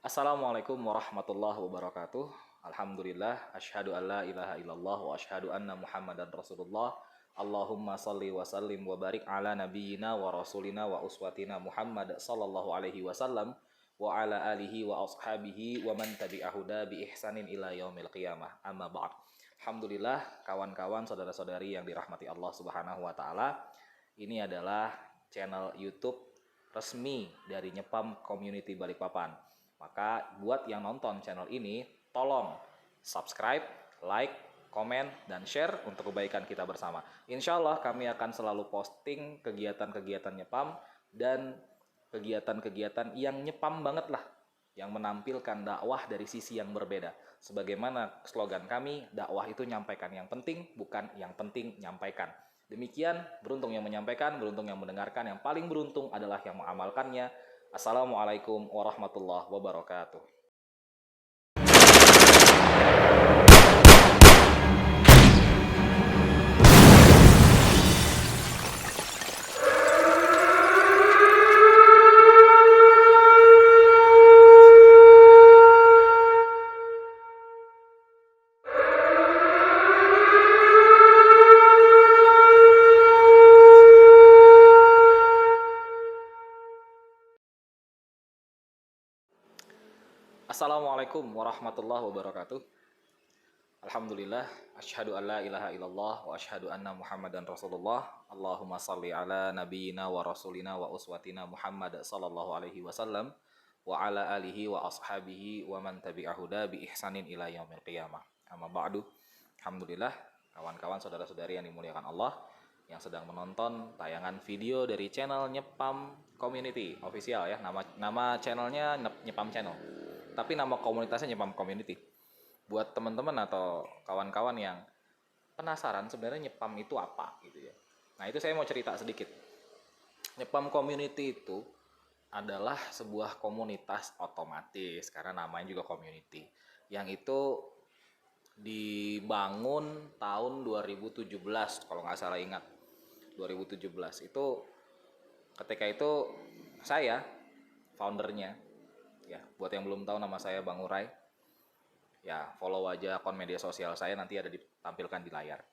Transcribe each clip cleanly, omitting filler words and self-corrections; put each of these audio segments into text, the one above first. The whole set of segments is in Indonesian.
Assalamualaikum warahmatullahi wabarakatuh. Alhamdulillah, asyhadu an la ilaha illallah wa asyhadu anna Muhammadan Rasulullah. Allahumma salli wa sallim wa barik ala nabiyyina wa rasulina wa uswatina Muhammad sallallahu alaihi wasallam wa ala alihi wa ashabihi wa man tabi'ahu bi ihsanin ila yaumil qiyamah. Amma ba'd. Alhamdulillah, kawan-kawan, saudara-saudari yang dirahmati Allah Subhanahu wa taala. Ini adalah channel YouTube resmi dari Nyepam Community Balikpapan. Maka buat yang nonton channel ini, tolong subscribe, like, komen, dan share untuk kebaikan kita bersama. Insya Allah kami akan selalu posting kegiatan-kegiatan Nyepam dan kegiatan-kegiatan yang Nyepam banget lah, yang menampilkan dakwah dari sisi yang berbeda. Sebagaimana slogan kami, dakwah itu nyampaikan yang penting, bukan yang penting nyampaikan. Demikian, beruntung yang menyampaikan, beruntung yang mendengarkan, yang paling beruntung adalah yang mengamalkannya. Assalamualaikum warahmatullahi wabarakatuh. Assalamualaikum warahmatullahi wabarakatuh. Alhamdulillah, asyhadu an la ilaha illallah wa asyhadu anna Muhammadan Rasulullah. Allahumma salli ala nabiyyina wa rasulina wa uswatina Muhammad sallallahu alaihi wasallam wa ala alihi wa ashabihi wa man tabi'ahu bi ihsanin ila yaumil qiyamah. Amma ba'du. Alhamdulillah, kawan-kawan, saudara-saudari yang dimuliakan Allah yang sedang menonton tayangan video dari channel Nyepam Community Official ya. Nama channelnya Nyepam Channel. Tapi nama komunitasnya Nyepam Community. Buat teman-teman atau kawan-kawan yang penasaran sebenarnya Nyepam itu apa gitu ya. Nah, itu saya mau cerita sedikit. Nyepam Community itu adalah sebuah komunitas otomatis karena namanya juga community. Yang itu dibangun tahun 2017 kalau nggak salah ingat. 2017 itu ketika itu saya foundernya. Ya, buat yang belum tahu, nama saya Bang Urai. Ya, follow aja akun media sosial saya, nanti ada ditampilkan di layar.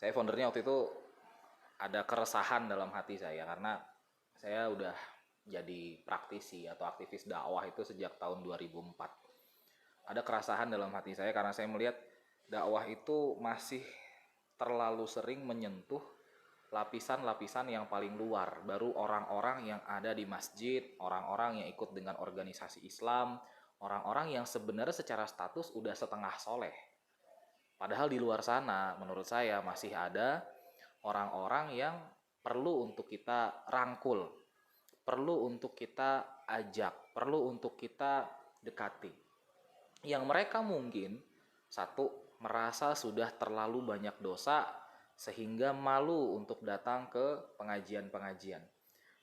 Saya foundernya waktu itu ada keresahan dalam hati saya karena saya udah jadi praktisi atau aktivis dakwah itu sejak tahun 2004. Ada keresahan dalam hati saya karena saya melihat dakwah itu masih terlalu sering menyentuh lapisan-lapisan yang paling luar, baru orang-orang yang ada di masjid, orang-orang yang ikut dengan organisasi Islam, orang-orang yang sebenarnya secara status udah setengah soleh. Padahal di luar sana, menurut saya masih ada orang-orang yang perlu untuk kita rangkul, perlu untuk kita ajak, perlu untuk kita dekati. Yang mereka mungkin, satu, merasa sudah terlalu banyak dosa, sehingga malu untuk datang ke pengajian-pengajian.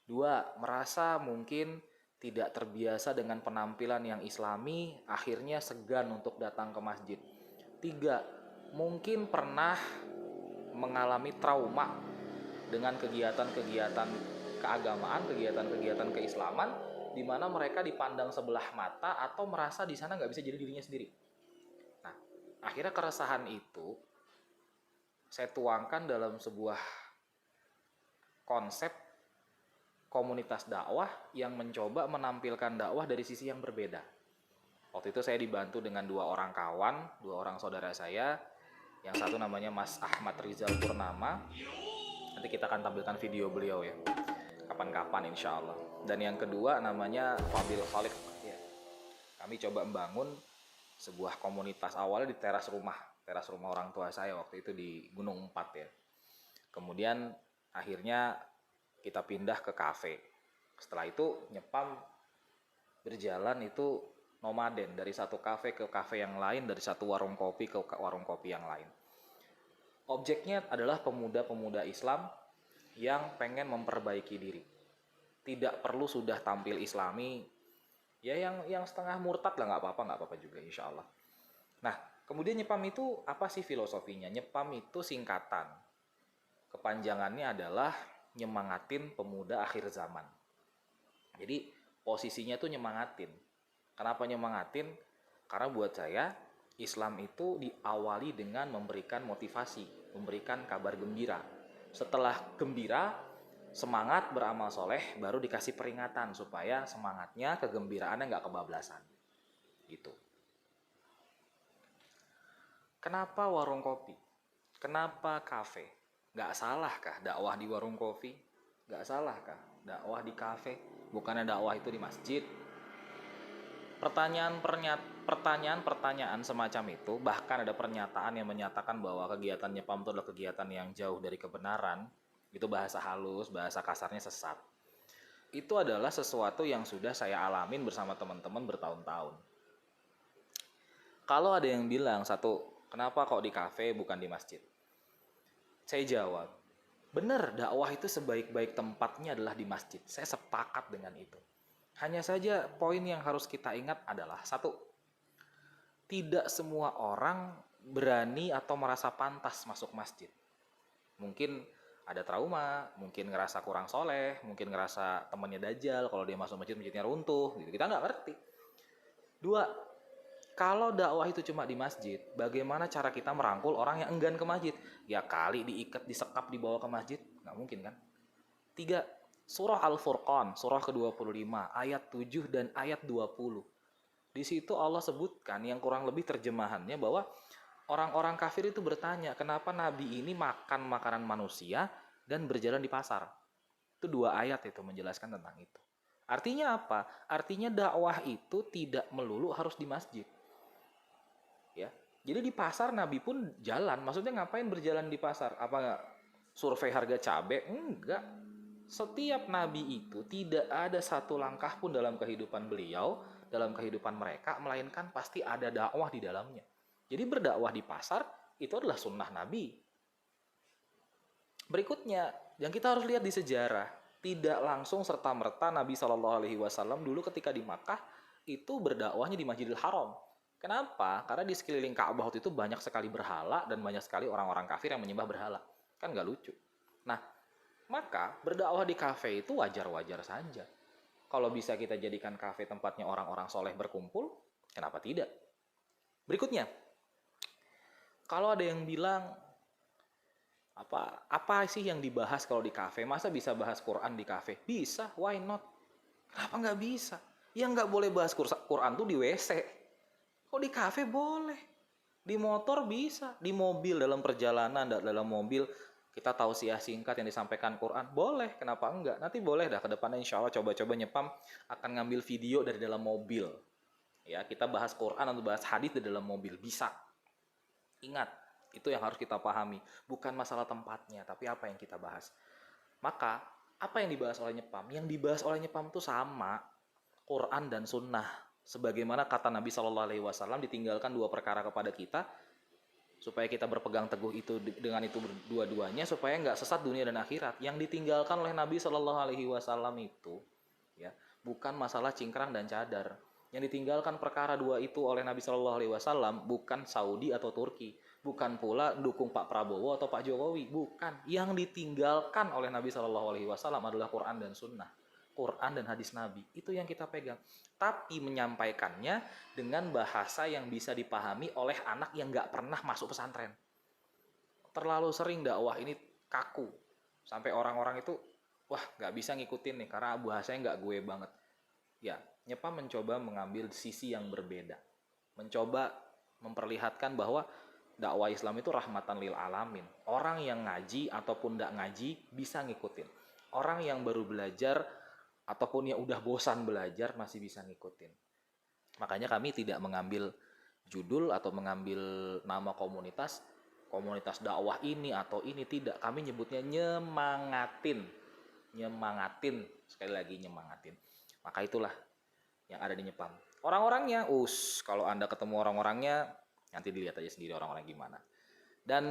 Dua, merasa mungkin tidak terbiasa dengan penampilan yang islami, akhirnya segan untuk datang ke masjid. Tiga, mungkin pernah mengalami trauma dengan kegiatan-kegiatan keagamaan, kegiatan-kegiatan keislaman, di mana mereka dipandang sebelah mata atau merasa di sana nggak bisa jadi dirinya sendiri. Nah, akhirnya keresahan itu saya tuangkan dalam sebuah konsep komunitas dakwah yang mencoba menampilkan dakwah dari sisi yang berbeda. Waktu itu saya dibantu dengan dua orang kawan, dua orang saudara saya. Yang satu namanya Mas Ahmad Rizal Purnama. Nanti kita akan tampilkan video beliau ya, kapan-kapan insya Allah. Dan yang kedua namanya Fabil Khalid. Ya. Kami coba membangun sebuah komunitas awalnya di teras rumah orang tua saya waktu itu di Gunung 4 ya. Kemudian akhirnya kita pindah ke kafe. Setelah itu Nyepam berjalan itu nomaden dari satu kafe ke kafe yang lain, dari satu warung kopi ke warung kopi yang lain. Objeknya adalah pemuda-pemuda Islam yang pengen memperbaiki diri. Tidak perlu sudah tampil Islami, ya yang setengah murtad lah nggak apa-apa juga insya Allah. Nah, kemudian Nyepam itu apa sih filosofinya? Nyepam itu singkatan. Kepanjangannya adalah nyemangatin pemuda akhir zaman. Jadi posisinya tuh nyemangatin. Kenapa nyemangatin? Karena buat saya Islam itu diawali dengan memberikan motivasi, memberikan kabar gembira. Setelah gembira, semangat beramal soleh, baru dikasih peringatan supaya semangatnya, kegembiraannya nggak kebablasan. Gitu. Kenapa warung kopi? Kenapa kafe? Nggak salah kah dakwah di warung kopi? Nggak salah kah dakwah di kafe? Bukannya dakwah itu di masjid? Pertanyaan semacam itu, bahkan ada pernyataan yang menyatakan bahwa kegiatan nyepam itu adalah kegiatan yang jauh dari kebenaran. Itu bahasa halus, bahasa kasarnya sesat. Itu adalah sesuatu yang sudah saya alamin bersama teman-teman bertahun-tahun. Kalau ada yang bilang, satu, kenapa kok di kafe bukan di masjid? Saya jawab, benar, dakwah itu sebaik-baik tempatnya adalah di masjid. Saya sepakat dengan itu. Hanya saja poin yang harus kita ingat adalah, satu, tidak semua orang berani atau merasa pantas masuk masjid. Mungkin ada trauma, mungkin ngerasa kurang soleh, mungkin ngerasa temannya dajjal, kalau dia masuk masjid, masjidnya runtuh, gitu. Kita nggak ngerti. Dua, kalau dakwah itu cuma di masjid, bagaimana cara kita merangkul orang yang enggan ke masjid? Ya kali diikat, disekap, dibawa ke masjid, nggak mungkin kan? Tiga, surah Al-Furqan, surah ke-25, ayat 7 dan ayat 20. Di situ Allah sebutkan yang kurang lebih terjemahannya bahwa orang-orang kafir itu bertanya, kenapa Nabi ini makan makanan manusia dan berjalan di pasar? Itu 2 ayat itu menjelaskan tentang itu. Artinya apa? Artinya dakwah itu tidak melulu harus di masjid. Ya. Jadi di pasar Nabi pun jalan. Maksudnya ngapain berjalan di pasar? Apa nggak survei harga cabai? Enggak. Setiap Nabi itu tidak ada satu langkah pun dalam kehidupan beliau, dalam kehidupan mereka, melainkan pasti ada dakwah di dalamnya. Jadi berdakwah di pasar itu adalah sunnah Nabi. Berikutnya, yang kita harus lihat di sejarah, tidak langsung serta-merta Nabi SAW dulu ketika di Makkah itu berdakwahnya di Masjidil Haram. Kenapa? Karena di sekeliling Ka'bah itu banyak sekali berhala dan banyak sekali orang-orang kafir yang menyembah berhala. Kan nggak lucu. Nah, maka berdakwah di kafe itu wajar-wajar saja. Kalau bisa kita jadikan kafe tempatnya orang-orang soleh berkumpul, kenapa tidak? Berikutnya, kalau ada yang bilang, apa sih yang dibahas kalau di kafe? Masa bisa bahas Quran di kafe? Bisa, why not? Kenapa nggak bisa? Yang nggak boleh bahas Quran tuh di WC. Kok di kafe boleh? Di motor bisa, di mobil dalam perjalanan, dalam mobil kita tausiah singkat yang disampaikan Quran, boleh, kenapa enggak? Nanti boleh dah ke depannya insya Allah coba-coba nyepam akan ngambil video dari dalam mobil. Ya, kita bahas Quran atau bahas hadis di dalam mobil, bisa. Ingat, itu yang harus kita pahami. Bukan masalah tempatnya, tapi apa yang kita bahas. Maka, apa yang dibahas oleh nyepam? Yang dibahas oleh nyepam itu sama, Quran dan Sunnah. Sebagaimana kata Nabi SAW, ditinggalkan 2 perkara kepada kita, supaya kita berpegang teguh itu dengan itu dua-duanya, supaya nggak sesat dunia dan akhirat. Yang ditinggalkan oleh Nabi SAW itu, ya, bukan masalah cingkrang dan cadar. Yang ditinggalkan perkara 2 itu oleh Nabi SAW bukan Saudi atau Turki, bukan pula dukung Pak Prabowo atau Pak Jokowi, bukan. Yang ditinggalkan oleh Nabi SAW adalah Quran dan Sunnah, Quran dan hadis Nabi. Itu yang kita pegang. Tapi menyampaikannya dengan bahasa yang bisa dipahami oleh anak yang nggak pernah masuk pesantren. Terlalu sering dakwah ini kaku. Sampai orang-orang itu, wah nggak bisa ngikutin nih karena bahasanya nggak gue banget. Ya, Nyepam mencoba mengambil sisi yang berbeda. Mencoba memperlihatkan bahwa dakwah Islam itu rahmatan lil alamin. Orang yang ngaji ataupun nggak ngaji bisa ngikutin. Orang yang baru belajar ataupun yang udah bosan belajar masih bisa ngikutin. Makanya kami tidak mengambil judul atau mengambil nama komunitas dakwah ini atau ini, tidak. Kami nyebutnya nyemangatin. Sekali lagi nyemangatin. Maka itulah yang ada di Nyepam. Orang-orangnya, kalau Anda ketemu orang-orangnya, nanti dilihat aja sendiri orang-orang gimana. Dan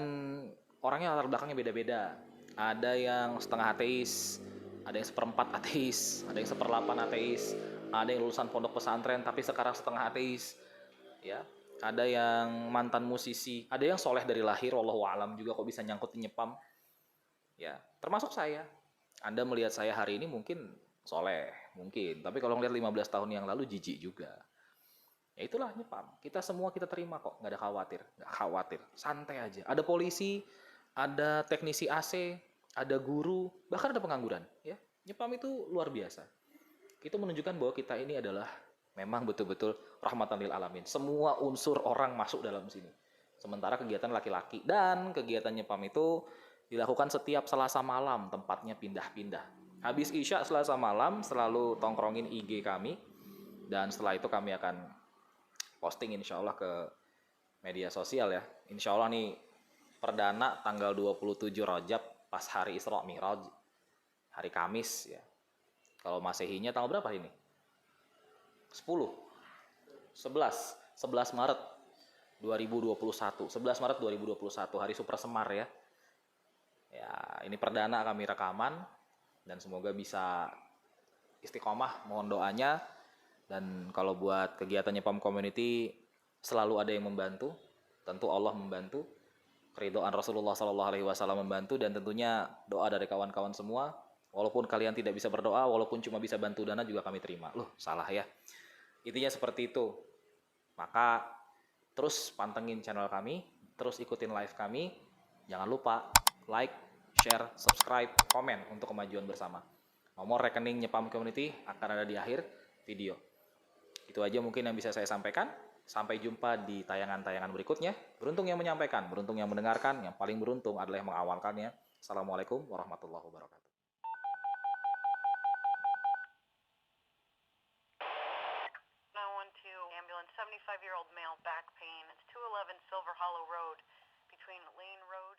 orangnya latar belakangnya beda-beda. Ada yang setengah ateis, ada yang 1/4 ateis, ada yang 1/8 ateis, ada yang lulusan pondok pesantren tapi sekarang setengah ateis, ya. Ada yang mantan musisi, ada yang soleh dari lahir, wallahu alam juga kok bisa nyangkut di Nyepam, ya. Termasuk saya. Anda melihat saya hari ini mungkin soleh, mungkin, tapi kalau ngeliat 15 tahun yang lalu jijik juga. Ya itulah Nyepam. Kita semua kita terima kok, nggak ada khawatir, nggak khawatir, santai aja. Ada polisi, ada teknisi AC, ada guru, bahkan ada pengangguran. Ya, Nyepam itu luar biasa. Itu menunjukkan bahwa kita ini adalah memang betul-betul rahmatan lil alamin. Semua unsur orang masuk dalam sini. Sementara kegiatan laki-laki dan kegiatan Nyepam itu dilakukan setiap Selasa malam, tempatnya pindah-pindah. Habis Isya Selasa malam selalu tongkrongin IG kami, dan setelah itu kami akan posting insya Allah ke media sosial ya. Insya Allah nih perdana tanggal 27 Rajab pas hari Isra Mi'raj, hari Kamis ya. Kalau Masehinya tanggal berapa ini? 10, 11, 11 Maret 2021. 11 Maret 2021 hari Super Semar ya. Ya, ini perdana kami rekaman dan semoga bisa istiqomah, mohon doanya. Dan kalau buat kegiatannya PAM Community selalu ada yang membantu, tentu Allah membantu, keridhaan Rasulullah SAW membantu, dan tentunya doa dari kawan-kawan semua. Walaupun kalian tidak bisa berdoa, walaupun cuma bisa bantu dana juga kami terima. Loh, salah ya. Intinya seperti itu. Maka terus pantengin channel kami, terus ikutin live kami. Jangan lupa like, share, subscribe, komen untuk kemajuan bersama. Nomor rekening Nyepam Community akan ada di akhir video. Itu aja mungkin yang bisa saya sampaikan. Sampai jumpa di tayangan-tayangan berikutnya. Beruntung yang menyampaikan, beruntung yang mendengarkan, yang paling beruntung adalah yang mengawalkannya. Assalamualaikum warahmatullahi wabarakatuh. 75-year-old male back pain. It's 211 Silver Hollow Road between Lane Road